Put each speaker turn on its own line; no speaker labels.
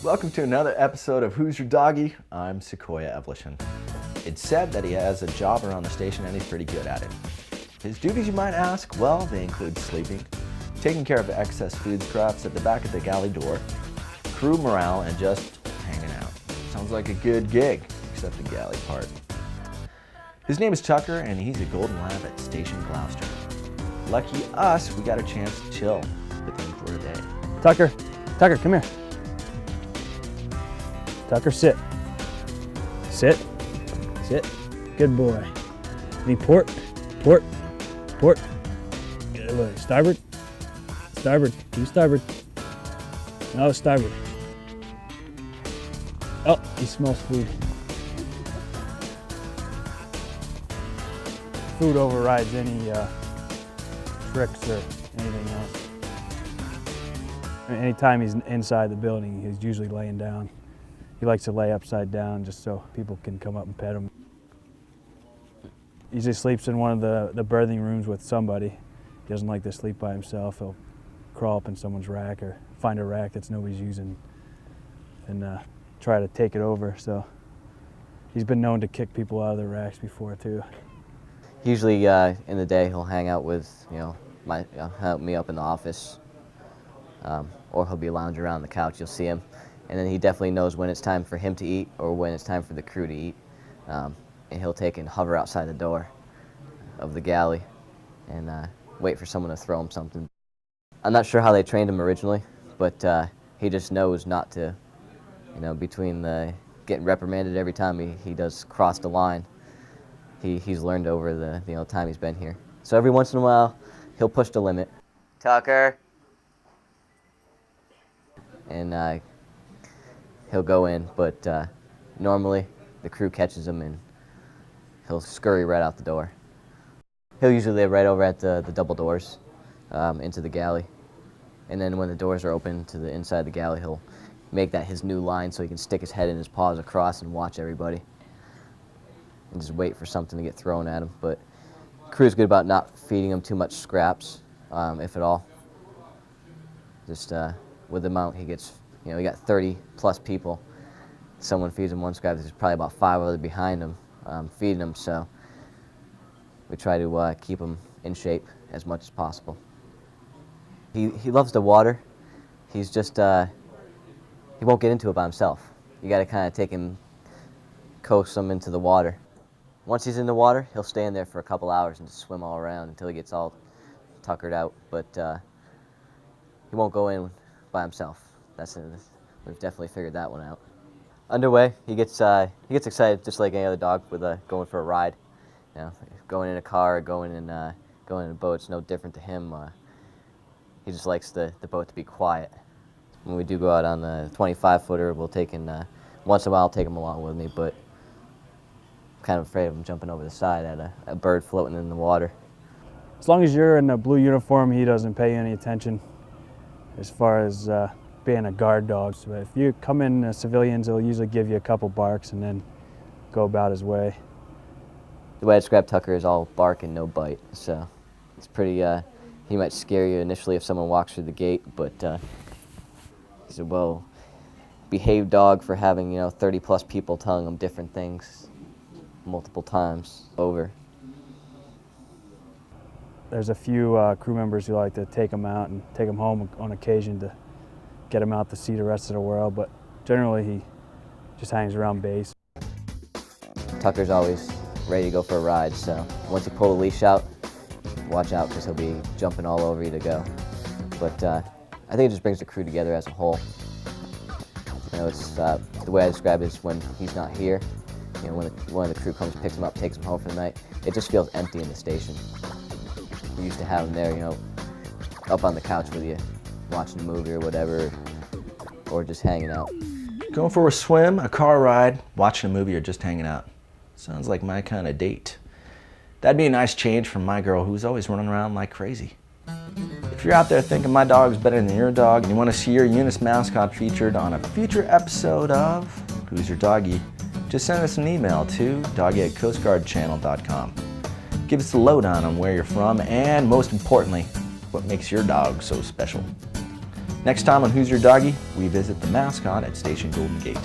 Welcome to another episode of Who's Your Doggy? I'm Sequoia Evolution. It's said that he has a job around the station and he's pretty good at it. His duties, you might ask? Well, they include sleeping, taking care of excess food scraps at the back of the galley door, crew morale, and just hanging out. Sounds like a good gig, except the galley part. His name is Tucker and he's a golden lab at Station Gloucester. Lucky us, we got a chance to chill with him for a day.
Tucker, come here. Tucker, sit. Sit. Good boy. Any port. Good boy. Starboard. Do starboard. No, starboard. Oh, he smells food. Food overrides any tricks or anything else. Anytime he's inside the building, he's usually laying down. He likes to lay upside down just so people can come up and pet him. He usually sleeps in one of the birthing rooms with somebody. He doesn't like to sleep by himself. He'll crawl up in someone's rack or find a rack that's nobody's using and try to take it over. So he's been known to kick people out of their racks before too.
Usually in the day he'll hang out with, help me up in the office, or he'll be lounging around the couch. You'll see him. And then he definitely knows when it's time for him to eat or when it's time for the crew to eat. And he'll take and hover outside the door of the galley and wait for someone to throw him something. I'm not sure how they trained him originally, but he just knows not to, between the getting reprimanded every time he does cross the line. He's learned over the time he's been here. So every once in a while, he'll push the limit. Tucker. And he'll go in, but normally the crew catches him and he'll scurry right out the door. He'll usually live right over at the double doors into the galley. And then when the doors are open to the inside of the galley, he'll make that his new line so he can stick his head and his paws across and watch everybody. And just wait for something to get thrown at him. But the crew's good about not feeding him too much scraps, if at all. Just with the amount he gets, he got 30 plus people. Someone feeds him one scrap, there's probably about 5 others behind him feeding him, so we try to keep him in shape as much as possible. He loves the water. He's just, he won't get into it by himself. You gotta kind of take him, coax him into the water. Once he's in the water, he'll stay in there for a couple hours and just swim all around until he gets all tuckered out, but he won't go in by himself. We've definitely figured that one out. Underway, he gets excited just like any other dog with going for a ride. Going in a car, going in a boat, it's no different to him. He just likes the boat to be quiet. When we do go out on the 25-footer, we'll take in once in a while I'll take him along with me, but I'm kind of afraid of him jumping over the side at a bird floating in the water.
As long as you're in a blue uniform, he doesn't pay any attention as far as being a guard dog. So if you come in as civilians, he'll usually give you a couple barks and then go about his way.
The way I describe Tucker is all bark and no bite, so it's pretty, he might scare you initially if someone walks through the gate, but he's a well-behaved dog for having, 30 plus people telling him different things multiple times over.
There's a few crew members who like to take him out and take him home on occasion to get him out to see the rest of the world, but generally he just hangs around base.
Tucker's always ready to go for a ride, so once you pull the leash out, watch out because he'll be jumping all over you to go. But I think it just brings the crew together as a whole. It's the way I describe it is when he's not here, when one of the crew comes, picks him up, takes him home for the night, it just feels empty in the station. We used to have him there, up on the couch with you, watching a movie or whatever, or just hanging out.
Going for a swim, a car ride, watching a movie, or just hanging out. Sounds like my kind of date. That'd be a nice change from my girl who's always running around like crazy. If you're out there thinking my dog's better than your dog and you want to see your Eunice mascot featured on a future episode of Who's Your Doggy, just send us an email to doggy@coastguardchannel.com. Give us the lowdown on where you're from and, most importantly, what makes your dog so special. Next time on Who's Your Doggy, we visit the mascot at Station Golden Gate.